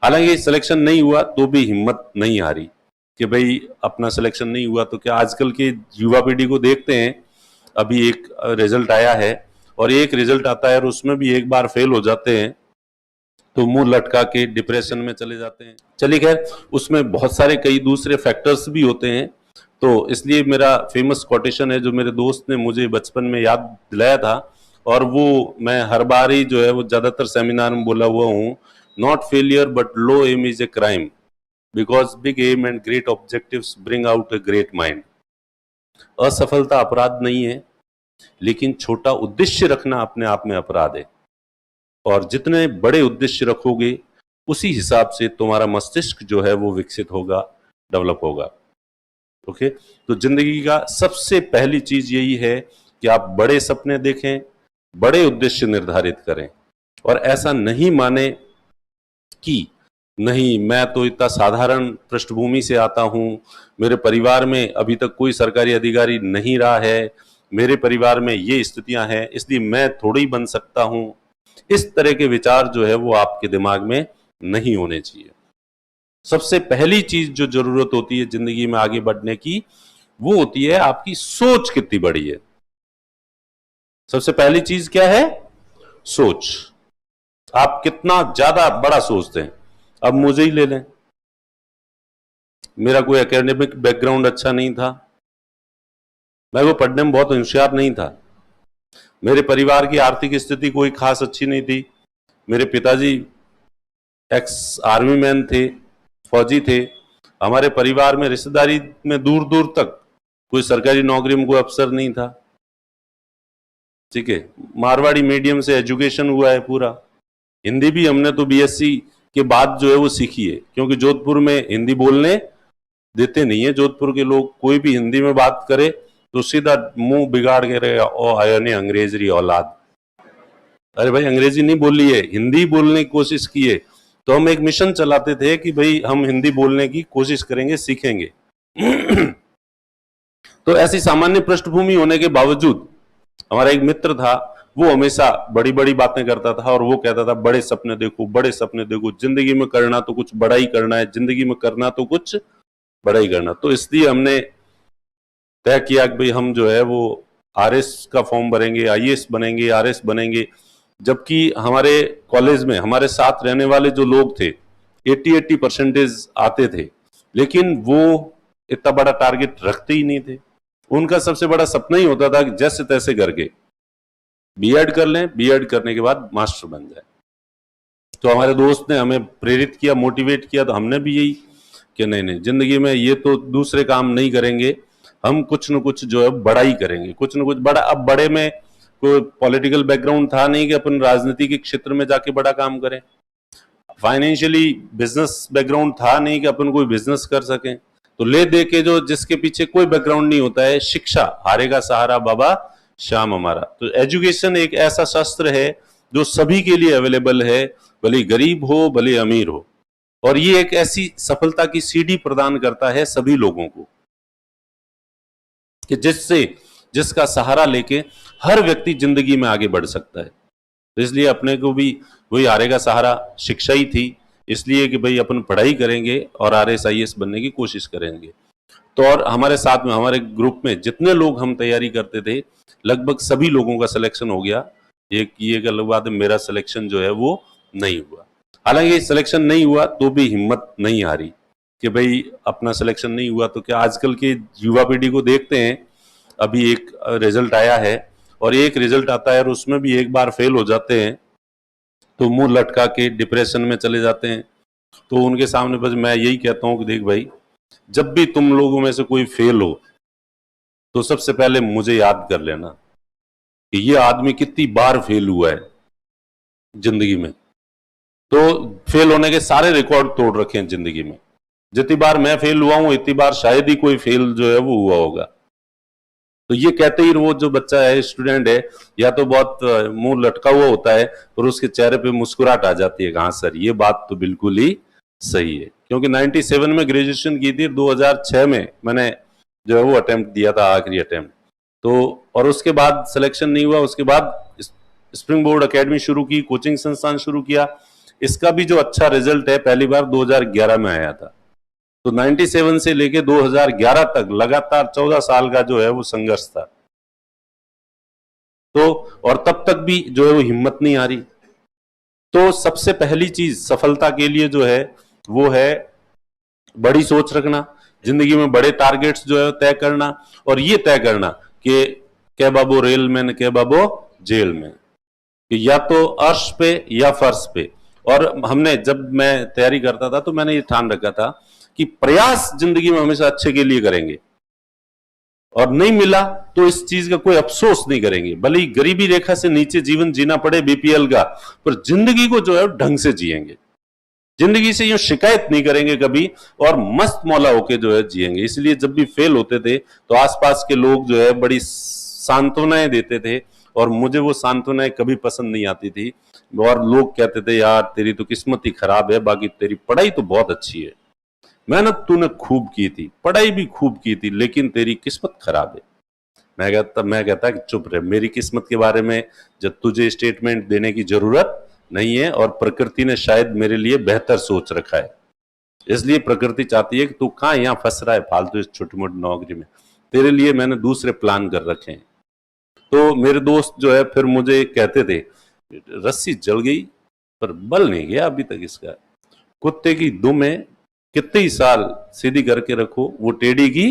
हालांकि सिलेक्शन नहीं हुआ तो भी हिम्मत नहीं हारी कि भाई अपना सिलेक्शन नहीं हुआ तो क्या। आजकल के युवा पीढ़ी को देखते हैं, अभी एक रिजल्ट आया है और एक रिजल्ट आता है और उसमें भी एक बार फेल हो जाते हैं तो मुंह लटका के डिप्रेशन में चले जाते हैं। चलिए खैर, उसमें बहुत सारे कई दूसरे फैक्टर्स भी होते हैं। तो इसलिए मेरा फेमस कोटेशन है जो मेरे दोस्त ने मुझे बचपन में याद दिलाया था, और वो मैं हर बार ही जो है वो ज्यादातर सेमिनार में बोला हुआ हूँ, not failure but low aim is a crime, because big aim and great objectives bring out a great mind. असफलता अपराध नहीं है, लेकिन छोटा उद्देश्य रखना अपने आप में अपराध है। और जितने बड़े उद्देश्य रखोगे उसी हिसाब से तुम्हारा मस्तिष्क जो है वो विकसित होगा, डेवलप होगा। ओके, तो जिंदगी का सबसे पहली चीज यही है कि आप बड़े सपने देखें, बड़े उद्देश्य निर्धारित करें, और ऐसा नहीं माने कि नहीं मैं तो इतना साधारण पृष्ठभूमि से आता हूं, मेरे परिवार में अभी तक कोई सरकारी अधिकारी नहीं रहा है, मेरे परिवार में ये स्थितियां हैं इसलिए मैं थोड़ी ही बन सकता हूं। इस तरह के विचार जो है वो आपके दिमाग में नहीं होने चाहिए। सबसे पहली चीज जो जरूरत होती है जिंदगी में आगे बढ़ने की, वो होती है आपकी सोच कितनी बड़ी है। सबसे पहली चीज क्या है? सोच। आप कितना ज्यादा बड़ा सोचते हैं। अब मुझे ही ले लें, मेरा कोई एकेडमिक बैकग्राउंड अच्छा नहीं था, मैं वो पढ़ने में बहुत होशियार नहीं था, मेरे परिवार की आर्थिक स्थिति कोई खास अच्छी नहीं थी, मेरे पिताजी एक्स आर्मी मैन थे, फौजी थे, हमारे परिवार में रिश्तेदारी में दूर दूर तक कोई सरकारी नौकरी में कोई अफसर नहीं था। ठीक है, मारवाड़ी मीडियम से एजुकेशन हुआ है पूरा। हिंदी भी हमने तो बीएससी के बाद जो है वो सीखी है, क्योंकि जोधपुर में हिंदी बोलने देते नहीं है। जोधपुर के लोग कोई भी हिंदी में बात करे तो सीधा मुंह बिगाड़ के रहेगा, ओ आयो ने अंग्रेजी औलाद। अरे भाई, अंग्रेजी नहीं बोली है, हिंदी बोलने की कोशिश की है। तो हम एक मिशन चलाते थे कि भाई हम हिंदी बोलने की कोशिश करेंगे, सीखेंगे। तो ऐसी सामान्य पृष्ठभूमि होने के बावजूद हमारा एक मित्र था, वो हमेशा बड़ी बड़ी बातें करता था और वो कहता था बड़े सपने देखो, बड़े सपने देखो, जिंदगी में करना तो कुछ बड़ा ही करना है, जिंदगी में करना तो कुछ बड़ा ही करना। तो इसलिए हमने तय किया कि भाई हम जो है वो आरएस का फॉर्म भरेंगे, आईएएस बनेंगे, आरएस बनेंगे। जबकि हमारे कॉलेज में हमारे साथ रहने वाले जो लोग थे 80% आते थे, लेकिन वो इतना बड़ा टारगेट रखते ही नहीं थे। उनका सबसे बड़ा सपना ही होता था कि जैसे तैसे करके बीएड कर लें, बीएड करने के बाद मास्टर बन जाए। तो हमारे दोस्त ने हमें प्रेरित किया, मोटिवेट किया, तो हमने भी यही कि नहीं नहीं, जिंदगी में ये तो दूसरे काम नहीं करेंगे, हम कुछ न कुछ जो है बड़ा ही करेंगे, कुछ न कुछ बड़ा। अब बड़े में कोई पॉलिटिकल बैकग्राउंड था नहीं कि अपन राजनीति के क्षेत्र में जाके बड़ा काम करें, फाइनेंशियली बिजनेस बैकग्राउंड था नहीं कि अपन कोई बिजनेस कर सकें। तो ले दे के जो जिसके पीछे कोई बैकग्राउंड नहीं होता है, शिक्षा हारेगा सहारा बाबा श्याम हमारा। तो एजुकेशन एक ऐसा शस्त्र है जो सभी के लिए अवेलेबल है, भले गरीब हो भले अमीर हो, और ये एक ऐसी सफलता की सीढ़ी प्रदान करता है सभी लोगों को कि जिसका सहारा लेके हर व्यक्ति जिंदगी में आगे बढ़ सकता है। तो इसलिए अपने को भी वही हारेगा सहारा शिक्षा ही थी, इसलिए कि भाई अपन पढ़ाई करेंगे और आरएस आईएएस बनने की कोशिश करेंगे। तो और हमारे साथ में हमारे ग्रुप में जितने लोग हम तैयारी करते थे, लगभग सभी लोगों का सिलेक्शन हो गया। एक ये अलग बात है, मेरा सिलेक्शन जो है वो नहीं हुआ। हालांकि सिलेक्शन नहीं हुआ तो भी हिम्मत नहीं हारी कि भाई अपना सिलेक्शन नहीं हुआ तो क्या। आजकल के युवा पीढ़ी को देखते हैं, अभी एक रिजल्ट आया है और एक रिजल्ट आता है और उसमें भी एक बार फेल हो जाते हैं तो मुंह लटका के डिप्रेशन में चले जाते हैं। तो उनके सामने बस मैं यही कहता हूं कि देख भाई, जब भी तुम लोगों में से कोई फेल हो तो सबसे पहले मुझे याद कर लेना कि ये आदमी कितनी बार फेल हुआ है जिंदगी में। तो फेल होने के सारे रिकॉर्ड तोड़ रखे हैं जिंदगी में। जितनी बार मैं फेल हुआ हूं इतनी बार शायद ही कोई फेल जो है वो हुआ होगा। तो ये कहते ही वो जो बच्चा है, स्टूडेंट है, या तो बहुत मुंह लटका हुआ होता है और उसके चेहरे पे मुस्कुराहट आ जाती है, हाँ सर ये बात तो बिल्कुल ही सही है। क्योंकि 97 में ग्रेजुएशन की थी, 2006 में मैंने जो है वो अटेम्प्ट दिया था, आखिरी अटेम्प्ट। तो और उसके बाद सिलेक्शन नहीं हुआ, उसके बाद स्प्रिंग बोर्ड अकेडमी शुरू की, कोचिंग संस्थान शुरू किया, इसका भी जो अच्छा रिजल्ट है पहली बार 2011 में आया था। तो 97 से लेके 2011 तक लगातार 14 साल का जो है वो संघर्ष था। तो और तब तक भी जो है वो हिम्मत नहीं आ रही। तो सबसे पहली चीज सफलता के लिए जो है वो है बड़ी सोच रखना, जिंदगी में बड़े टारगेट्स जो है तय करना, और ये तय करना कि क्या बाबू रेल में न क्या बाबू जेल में, कि या तो अर्श पे या फर्श पे। और हमने जब मैं तैयारी करता था तो मैंने ये ठान रखा था कि प्रयास जिंदगी में हमेशा अच्छे के लिए करेंगे, और नहीं मिला तो इस चीज का कोई अफसोस नहीं करेंगे, भले ही गरीबी रेखा से नीचे जीवन जीना पड़े बीपीएल का, पर जिंदगी को जो है ढंग से जिएंगे, जिंदगी से यूं शिकायत नहीं करेंगे कभी, और मस्त मौला होके जो है जिएंगे। इसलिए जब भी फेल होते थे तो आसपास के लोग जो है बड़ी सांत्वनाएं देते थे, और मुझे वो सांत्वनाएं कभी पसंद नहीं आती थी। और लोग कहते थे यार तेरी तो किस्मत ही खराब है, बाकी तेरी पढ़ाई तो बहुत अच्छी है, मेहनत तूने खूब की थी, पढ़ाई भी खूब की थी, लेकिन तेरी किस्मत खराब है। मैं कहता कि चुप रहे, मेरी किस्मत के बारे में जब तुझे स्टेटमेंट देने की जरूरत नहीं है, और प्रकृति ने शायद मेरे लिए बेहतर सोच रखा है। इसलिए प्रकृति चाहती है कि तू कहाँ यहाँ फंस रहा है फालतू इस छोटी मोटी नौकरी में, तेरे लिए मैंने दूसरे प्लान कर रखे हैं। तो मेरे दोस्त जो है फिर मुझे कहते थे रस्सी जल गई पर बल नहीं गया अभी तक इसका, कुत्ते की दुम है, कितने ही साल सीधी करके रखो वो टेढ़ी की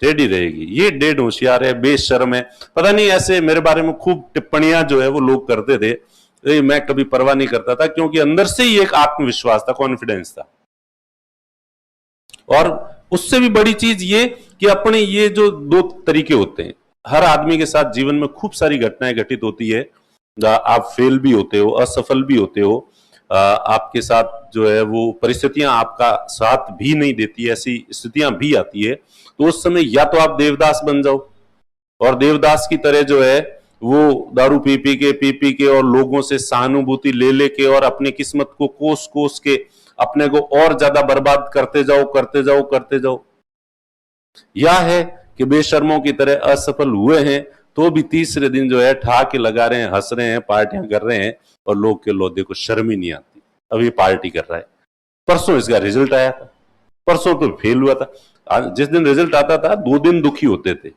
टेढ़ी रहेगी। ये डेढ़ होशियार है, बेशर्म है, पता नहीं ऐसे मेरे बारे में खूब टिप्पणियां जो है वो लोग करते थे। मैं कभी परवाह नहीं करता था, क्योंकि अंदर से ही एक आत्मविश्वास था, कॉन्फिडेंस था। और उससे भी बड़ी चीज ये कि अपने ये जो दो तरीके होते हैं, हर आदमी के साथ जीवन में खूब सारी घटनाएं घटित होती है, आप फेल भी होते हो, असफल भी होते हो, आपके साथ जो है वो परिस्थितियां आपका साथ भी नहीं देती, ऐसी स्थितियां भी आती है। तो उस समय या तो आप देवदास बन जाओ, और देवदास की तरह जो है वो दारू पी पी के और लोगों से सहानुभूति ले लेके और अपनी किस्मत को कोस कोस के अपने को और ज्यादा बर्बाद करते जाओ करते जाओ करते जाओ। या है कि बेशर्मों की तरह असफल हुए हैं तो भी तीसरे दिन जो है ठहाके लगा रहे हैं, हंस रहे हैं, पार्टियां कर रहे हैं, और लोग के लोधे को शर्म ही नहीं आती, अब ये पार्टी कर रहा है। परसों इसका रिजल्ट आया था, परसों तो फेल हुआ था। जिस दिन रिजल्ट आता था 2 दिन दुखी होते थे,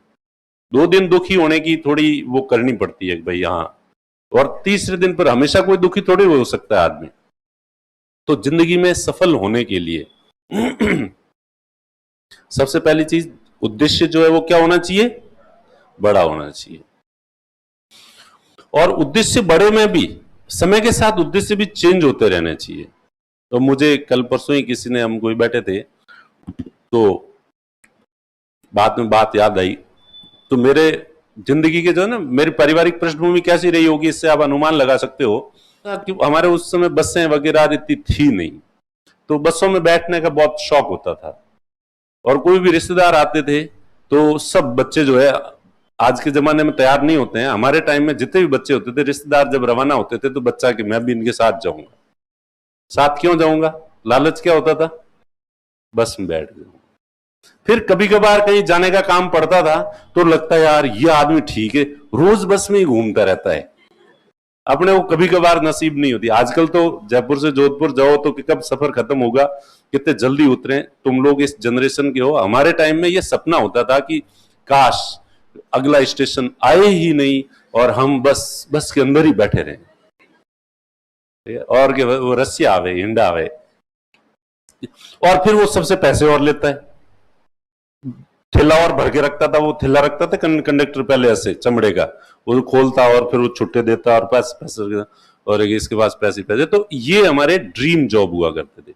2 दिन दुखी होने की थोड़ी वो करनी पड़ती है भाई, हाँ, और तीसरे दिन पर हमेशा कोई दुखी थोड़ी हो सकता है आदमी। तो जिंदगी में सफल होने के लिए सबसे पहली चीज उद्देश्य जो है वो क्या होना चाहिए, बड़ा होना चाहिए। और उद्देश्य बड़े में भी समय के साथ उद्देश्य भी चेंज होते रहने चाहिए। तो मुझे कल परसों ही किसी ने, हम कोई बैठे थे तो बाद में बात याद आई, तो मेरे जिंदगी के जो है ना, मेरी पारिवारिक पृष्ठभूमि कैसी रही होगी इससे आप अनुमान लगा सकते हो कि हमारे उस समय बसें वगैरह इतनी थी नहीं, तो बसों में बैठने का बहुत शौक होता था, और कोई भी रिश्तेदार आते थे तो सब बच्चे जो है आज के जमाने में तैयार नहीं होते हैं, हमारे टाइम में जितने भी बच्चे होते थे रिश्तेदार जब रवाना होते थे तो बच्चा कि मैं भी इनके साथ जाऊंगा। साथ क्यों जाऊंगा, लालच क्या होता था, बस में बैठ गया। फिर कभी कभार कहीं जाने का काम पड़ता था तो लगता है यार ये आदमी ठीक है, रोज बस में ही घूमता रहता है, अपने को कभी कभार नसीब नहीं होती। आजकल तो जयपुर से जोधपुर जाओ तो कब सफर खत्म होगा, कितने जल्दी उतरे। तुम लोग इस जनरेशन के हो, हमारे टाइम में ये सपना होता था कि काश अगला स्टेशन आए ही नहीं और हम बस के अंदर ही बैठे रहे, और वो रस्सिया आवे, हिंडा आवे, और फिर वो सबसे पैसे और लेता है। थैला और भर के रखता था, वो थैला रखता था कंडक्टर पहले ऐसे चमड़े का, वो खोलता और फिर वो छुट्टे देता और पैसे और इसके पास पैसे। तो ये हमारे ड्रीम जॉब हुआ करते थे।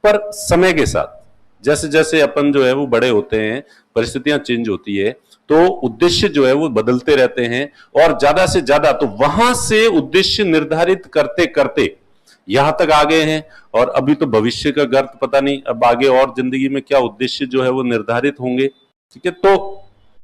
पर समय के साथ जैसे जैसे अपन जो है वो बड़े होते हैं, परिस्थितियां चेंज होती है, तो उद्देश्य जो है वो बदलते रहते हैं, और ज्यादा से ज्यादा तो वहां से उद्देश्य निर्धारित करते करते यहां तक आ गए हैं। और अभी तो भविष्य का गर्त पता नहीं, अब आगे और जिंदगी में क्या उद्देश्य जो है वो निर्धारित होंगे। ठीक है, तो